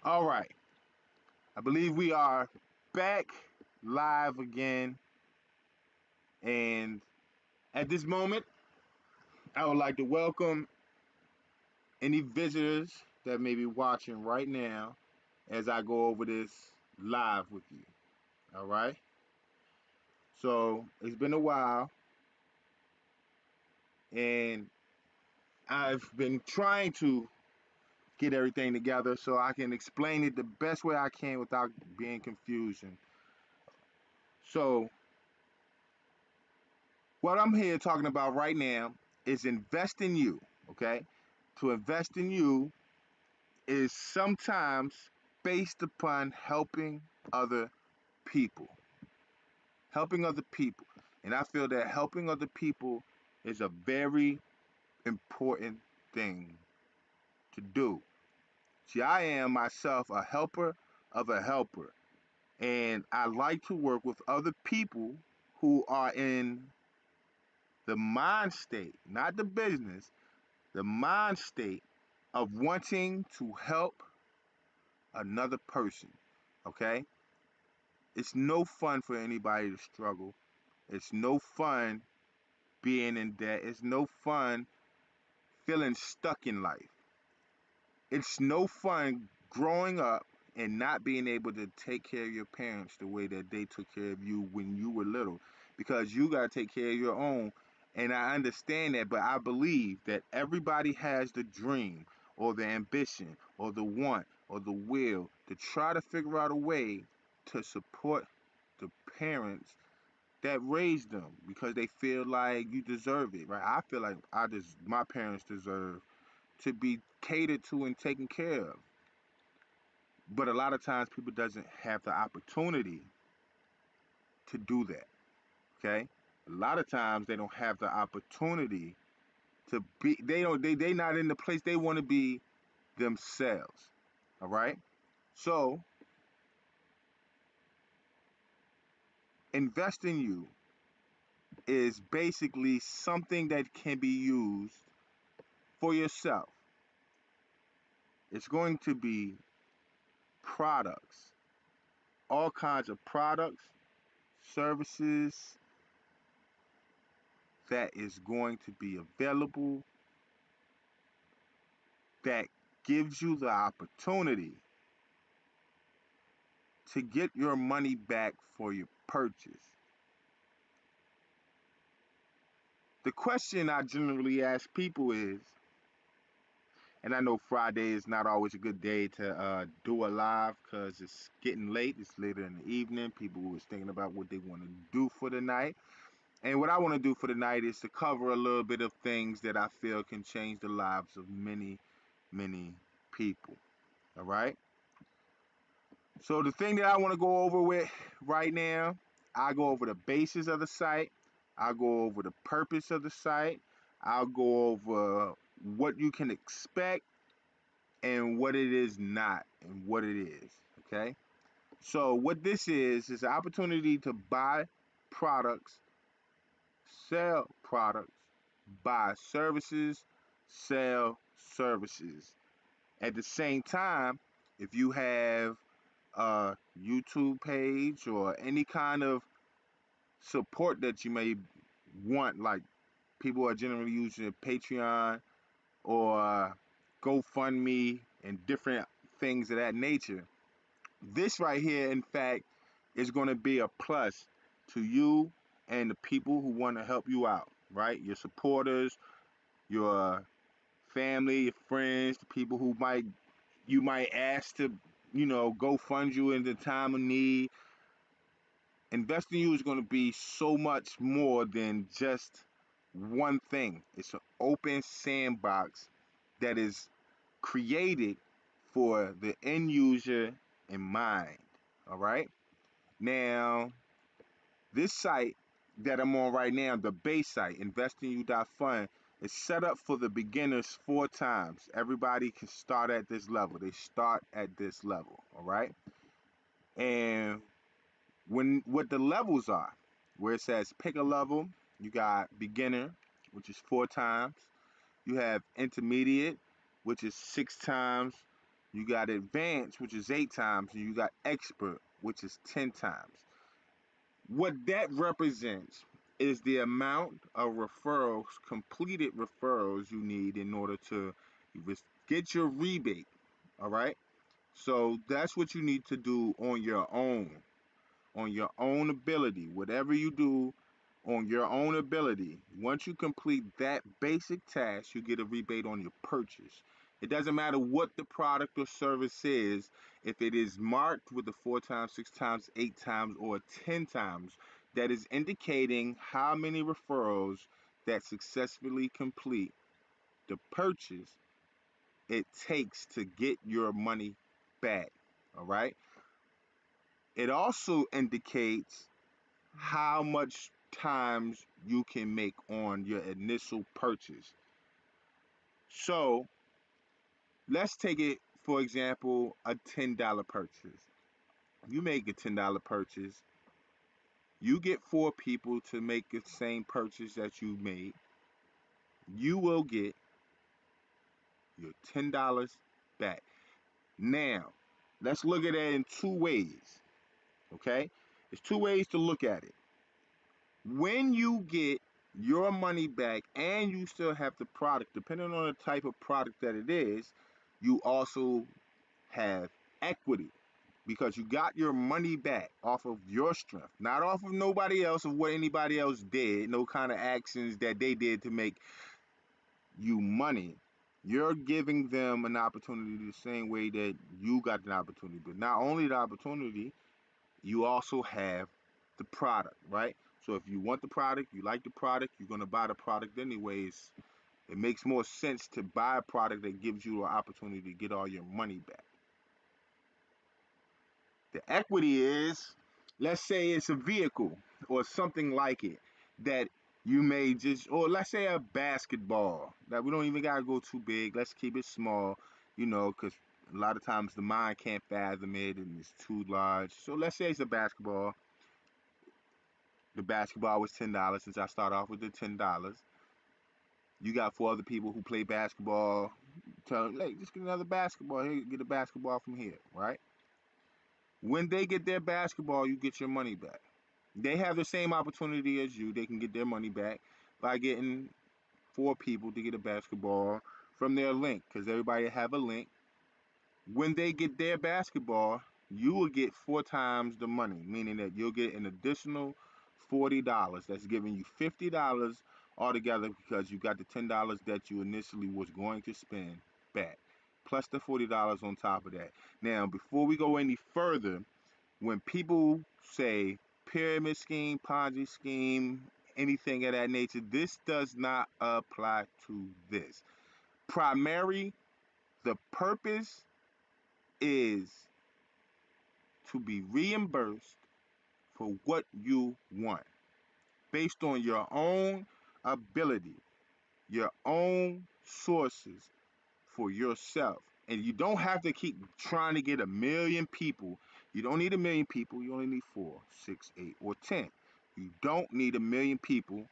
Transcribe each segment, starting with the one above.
All right. I believe we are back live again. And at this moment, I would like to welcome any visitors that may be watching right now as I go over this live with you. All right. So it's been a while, and I've been trying to get everything together so I can explain it the best way I can without being confusing. So what I'm here talking about right now is invest in you. Okay. To invest in you is sometimes based upon helping other people. Helping other people. And I feel that helping other people is a very important thing to do. See, I am myself a helper of a helper. And I like to work with other people who are in the mind state, not the business, the mind state of wanting to help another person. Okay? It's no fun for anybody to struggle. It's no fun being in debt. It's no fun feeling stuck in life. It's no fun growing up and not being able to take care of your parents the way that they took care of you when you were little, because you got to take care of your own. And I understand that, but I believe that everybody has the dream or the ambition or the want or the will to try to figure out a way to support the parents that raised them because they feel like you deserve it, right? I feel like my parents deserve to be catered to and taken care of. But a lot of times people doesn't have the opportunity to do that. Okay? A lot of times they don't have the opportunity to be they not in the place they want to be themselves. All right? So invest in you is basically something that can be used for yourself. It's going to be products, all kinds of products, services that is going to be available that gives you the opportunity to get your money back for your purchase. The question I generally ask people is, and I know Friday is not always a good day to do a live because it's getting late. It's later in the evening. People was thinking about what they want to do for the night. And what I want to do for the night is to cover a little bit of things that I feel can change the lives of many, many people. All right? So the thing that I want to go over with right now, I go over the basis of the site. I'll go over the purpose of the site. I'll go over what you can expect and what it is not and what it is. Okay. So what this is an opportunity to buy products, sell products, buy services, sell services. At the same time, if you have a YouTube page or any kind of support that you may want, like people are generally using Patreon or GoFundMe and different things of that nature. This right here, in fact, is going to be a plus to you and the people who want to help you out, right? Your supporters, your family, your friends, the people who you might ask to, go fund you in the time of need. Investing in you is going to be so much more than just one thing. It's an open sandbox that is created for the end user in mind. All right. Now, this site that I'm on right now, the base site, investingyou.fund, is set up for the beginners 4 times. Everybody can start at this level. They start at this level. All right. And what the levels are, where it says pick a level, you got beginner, which is 4 times. You have intermediate, which is 6 times. You got advanced, which is 8 times, and you got expert, which is 10 times. What that represents is the amount of referrals, completed referrals you need in order to get your rebate. All right. So that's what you need to do on your own ability. Whatever you do on your own ability, once you complete that basic task, you get a rebate on your purchase. It doesn't matter what the product or service is, if it is marked with the 4 times, 6 times, 8 times, or 10 times, that is indicating how many referrals that successfully complete the purchase it takes to get your money back. All right. It also indicates how much times you can make on your initial purchase. So let's take it, for example, a $10 purchase. You make a $10 purchase, you get 4 people to make the same purchase that you made, you will get your $10 back. Now, let's look at it in 2 ways, okay? There's 2 ways to look at it. When you get your money back and you still have the product, depending on the type of product that it is, you also have equity because you got your money back off of your strength, not off of nobody else, of what anybody else did, no kind of actions that they did to make you money. You're giving them an opportunity the same way that you got an opportunity. But not only the opportunity, you also have the product, right? So if you want the product, you like the product, you're going to buy the product anyways. It makes more sense to buy a product that gives you an opportunity to get all your money back. The equity is, let's say it's a vehicle or something like it that you may just, or let's say a basketball that we don't even got to go too big. Let's keep it small, because a lot of times the mind can't fathom it and it's too large. So let's say it's a basketball. The basketball was $10 since I start off with the $10. You got 4 other people who play basketball. Tell them, hey, just get another basketball. Here, get a basketball from here, right? When they get their basketball, you get your money back. They have the same opportunity as you. They can get their money back by getting 4 people to get a basketball from their link, because everybody have a link. When they get their basketball, you will get 4 times the money, meaning that you'll get an additional $40. That's giving you $50 altogether because you got the $10 that you initially was going to spend back, plus the $40 on top of that. Now, before we go any further, when people say pyramid scheme, Ponzi scheme, anything of that nature, this does not apply to this. Primary, the purpose is to be reimbursed for what you want based on your own ability, your own sources for yourself. And you don't have to keep trying to get 1,000,000 people. You don't need 1,000,000 people. You only need 4, 6, 8, or 10. You don't need 1,000,000 people.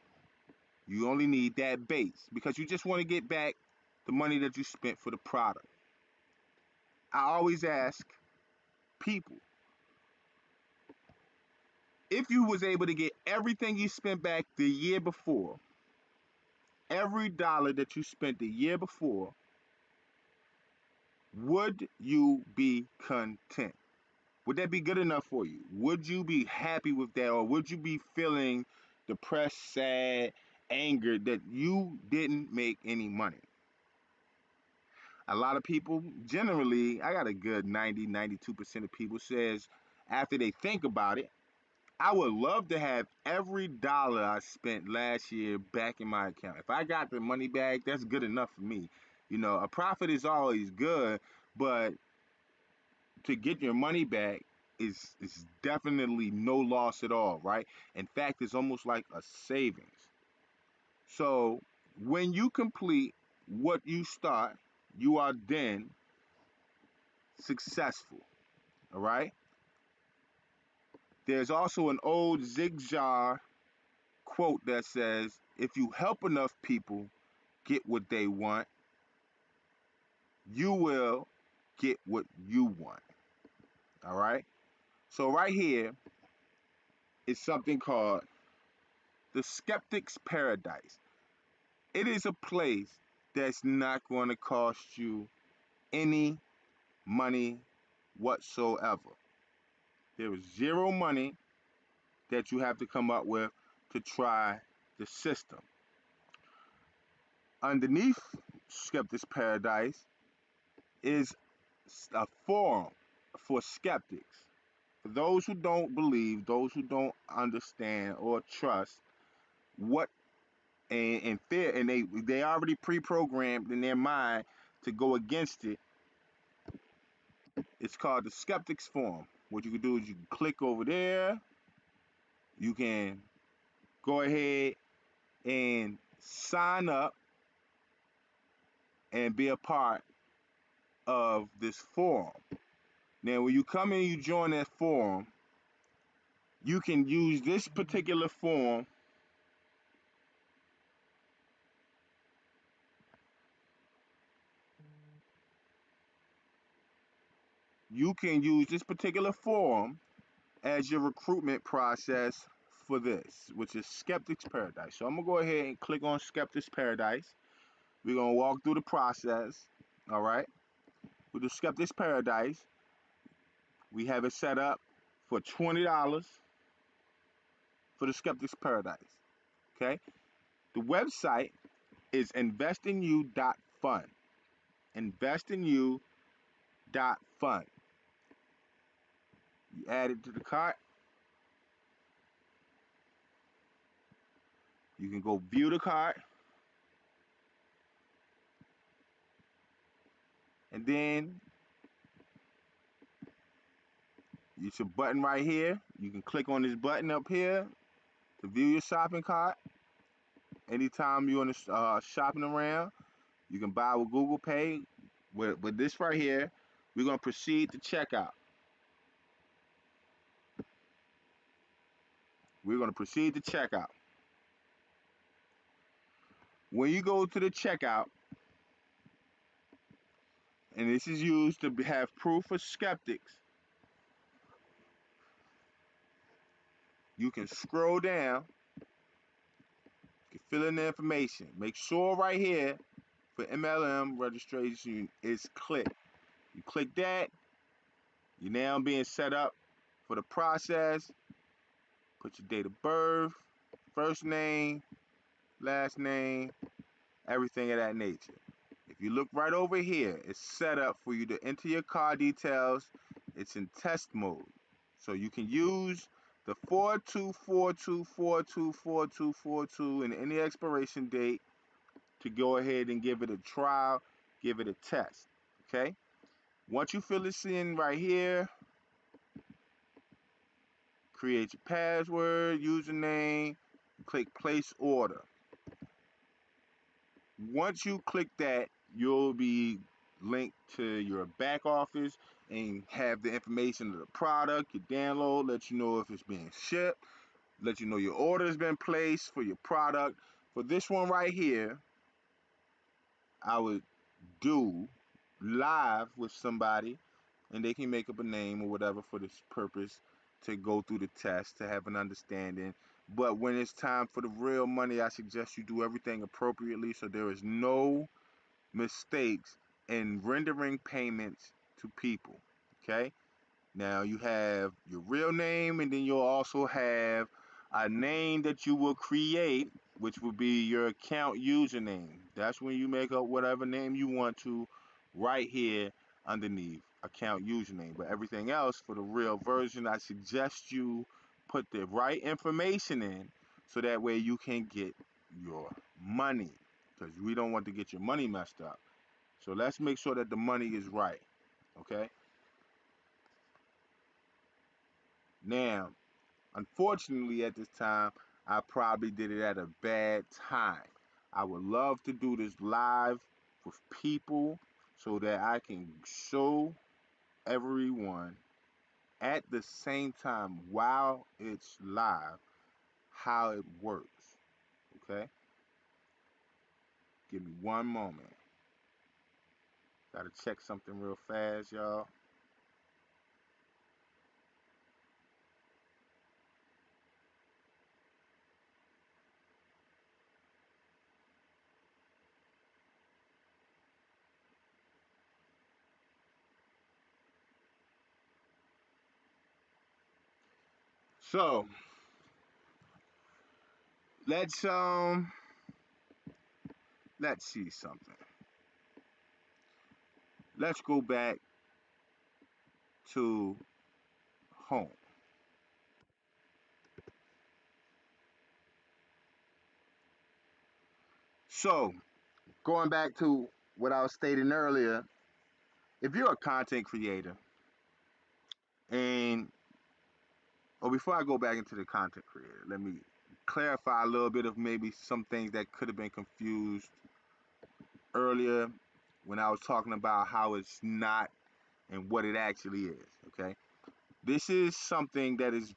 You only need that base because you just want to get back the money that you spent for the product. I always ask people, if you was able to get everything you spent back the year before, every dollar that you spent the year before, would you be content? Would that be good enough for you? Would you be happy with that, or would you be feeling depressed, sad, angered that you didn't make any money? A lot of people, generally, I got a good 90, 92% of people says after they think about it, I would love to have every dollar I spent last year back in my account. If I got the money back, that's good enough for me. A profit is always good, but to get your money back is definitely no loss at all, right? In fact, it's almost like a savings. So when you complete what you start, you are then successful. All right. There's also an old Zig Ziglar quote that says, "If you help enough people get what they want, you will get what you want. All right. So right here is something called the Skeptic's Paradise. It is a place that's not going to cost you any money whatsoever. There is zero money that you have to come up with to try the system. Underneath Skeptic's Paradise is a forum for skeptics. For those who don't believe, those who don't understand or trust what and fear, and they already pre-programmed in their mind to go against it. It's called the Skeptics Forum. What you can do is you can click over there. You can go ahead and sign up and be a part of this forum. Now, when you come in, you join that forum. You can use this particular forum. You can use this particular forum as your recruitment process for this, which is Skeptics Paradise. So I'm gonna go ahead and click on Skeptics Paradise. We're gonna walk through the process. All right. With the Skeptics Paradise, we have it set up for $20 for the Skeptics Paradise. Okay. The website is investinU.fun. InvestinU.fun. You add it to the cart. You can go view the cart, and then it's a button right here. You can click on this button up here to view your shopping cart. Anytime you're on the shopping around, you can buy with Google Pay. With this right here, we're gonna proceed to checkout. We're gonna proceed to checkout. When you go to the checkout, and this is used to have proof for skeptics, you can scroll down, you can fill in the information. Make sure right here for MLM registration is clicked. You click that, you're now being set up for the process. Put your date of birth, first name, last name, everything of that nature. If you look right over here, it's set up for you to enter your car details. It's in test mode. So you can use the 4242424242 and any expiration date to go ahead and give it a trial, give it a test. Okay? Once you fill this in right here, create your password, username, click place order. Once you click that, you'll be linked to your back office and have the information of the product, your download, let you know if it's being shipped, let you know your order has been placed for your product. For this one right here, I would do live with somebody and they can make up a name or whatever for this purpose to go through the test to have an understanding. But when it's time for the real money, I suggest you do everything appropriately so there is no mistakes in rendering payments to people. Okay? Now you have your real name, and then you'll also have a name that you will create, which will be your account username. That's when you make up whatever name you want to right here underneath account username. But everything else for the real version, I suggest you put the right information in so that way you can get your money because we don't want to get your money messed up. So let's make sure that the money is right. Okay? Now, unfortunately, at this time, I probably did it at a bad time. I would love to do this live with people so that I can show everyone at the same time while it's live how it works. Okay? Give me one moment. Gotta check something real fast, y'all. So let's um let's see something. Let's go back to home. So going back to what I was stating earlier, if you're a content creator and or before I go back into the content creator, let me clarify a little bit of maybe some things that could have been confused earlier when I was talking about how it's not and what it actually is. Okay, this is something that is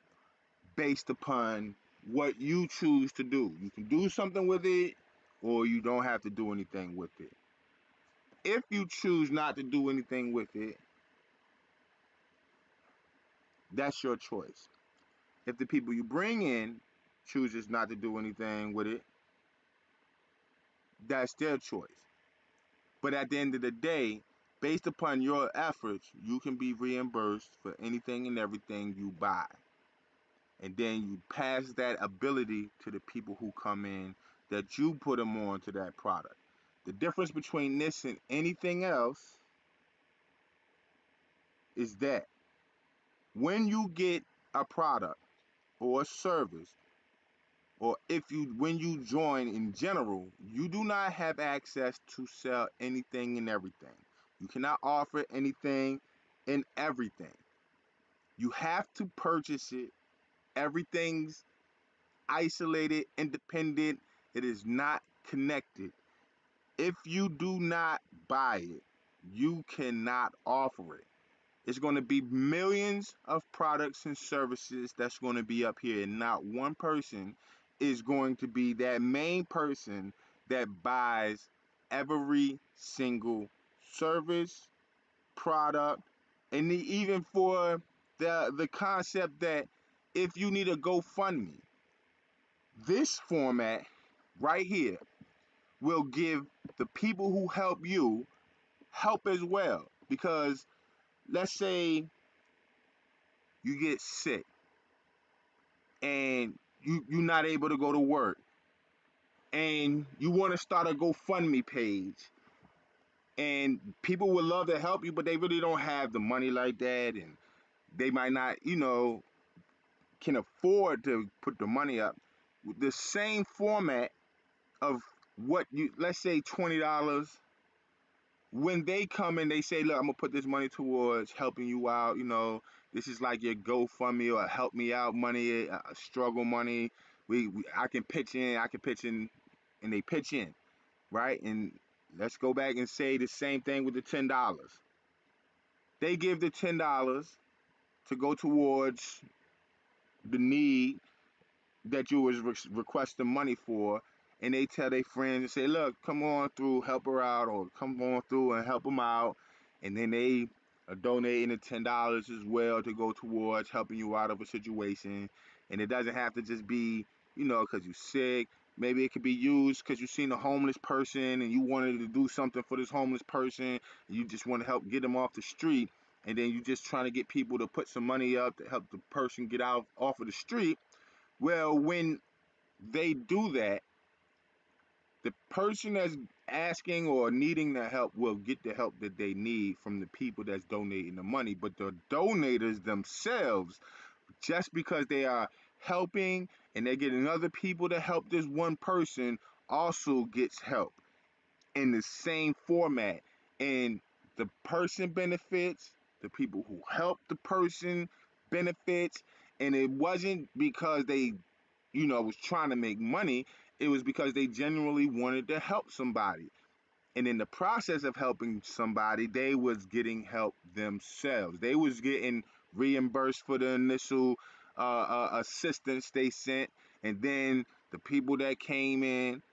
based upon what you choose to do. You can do something with it, or you don't have to do anything with it. If you choose not to do anything with it, that's your choice. If the people you bring in chooses not to do anything with it, that's their choice. But at the end of the day, based upon your efforts, you can be reimbursed for anything and everything you buy. And then you pass that ability to the people who come in that you put them on to that product. The difference between this and anything else is that when you get a product or a service, or if you when you join in general, you do not have access to sell anything and everything. You cannot offer anything and everything. You have to purchase it. Everything's isolated, independent. It is not connected. If you do not buy it, you cannot offer it. It's going to be millions of products and services that's going to be up here, and not one person is going to be that main person that buys every single service, product, and even for the concept that if you need a GoFundMe, this format right here will give the people who help you help as well. Because let's say you get sick and you're not able to go to work and you want to start a GoFundMe page, and people would love to help you, but they really don't have the money like that, and they might not, can afford to put the money up. The same format of what you, let's say $20, when they come and they say, look, I'm gonna put this money towards helping you out, this is like your GoFundMe or help me out money, struggle money. I can pitch in, and they pitch in, right? And let's go back and say the same thing with the $10. They give the $10 to go towards the need that you was requesting money for, and they tell their friends and say, look, come on through, help her out, or come on through and help them out, and then they are donating the $10 as well to go towards helping you out of a situation. And it doesn't have to just be, because you're sick. Maybe it could be used because you've seen a homeless person and you wanted to do something for this homeless person, and you just want to help get them off the street, and then you're just trying to get people to put some money up to help the person get out off of the street. Well, when they do that, the person that's asking or needing the help will get the help that they need from the people that's donating the money. But the donators themselves, just because they are helping and they're getting other people to help this one person, also gets help in the same format. And the person benefits, the people who help the person benefits, and it wasn't because they was trying to make money. It was because they genuinely wanted to help somebody. And in the process of helping somebody, they was getting help themselves. They was getting reimbursed for the initial assistance they sent. And then the people that came in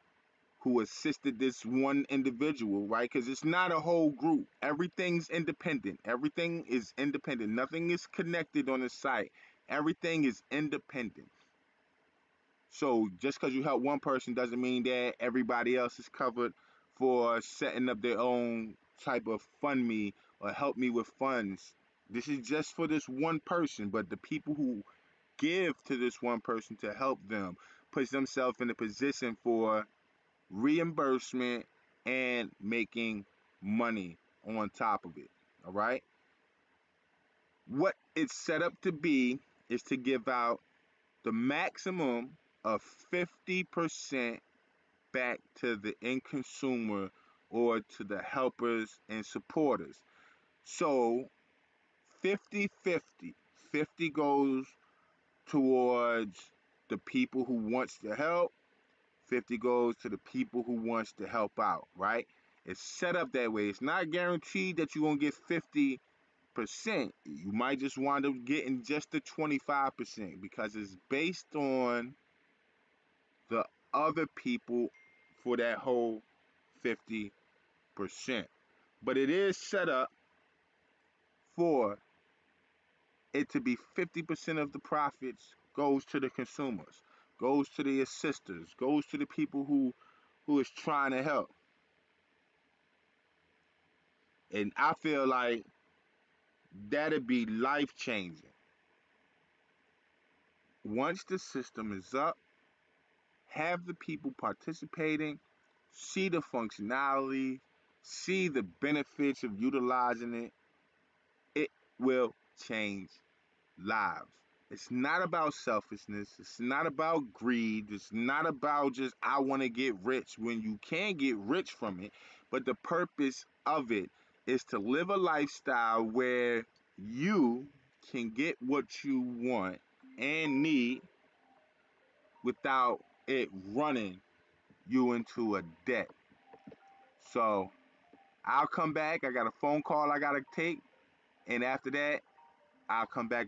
who assisted this one individual, right? Because it's not a whole group. Everything's independent. Everything is independent. Nothing is connected on the site. Everything is independent. So just because you help one person doesn't mean that everybody else is covered for setting up their own type of fund me or help me with funds. This is just for this one person, but the people who give to this one person to help them puts themselves in a position for reimbursement and making money on top of it. All right. What it's set up to be is to give out the maximum of 50% back to the end consumer or to the helpers and supporters. So 50-50. 50 goes towards the people who wants to help, 50 goes to the people who wants to help out, right? It's set up that way. It's not guaranteed that you're going to get 50%. You might just wind up getting just the 25% because it's based on the other people for that whole 50%. But it is set up for it to be 50% of the profits goes to the consumers, goes to the assisters, goes to the people who is trying to help. And I feel like that'd be life changing. Once the system is up, have the people participating, see the functionality, see the benefits of utilizing it, it will change lives. It's not about selfishness. It's not about greed. It's not about just, I want to get rich when you can get rich from it. But the purpose of it is to live a lifestyle where you can get what you want and need without it running you into a debt. So I'll come back. I got a phone call I got to take. And after that, I'll come back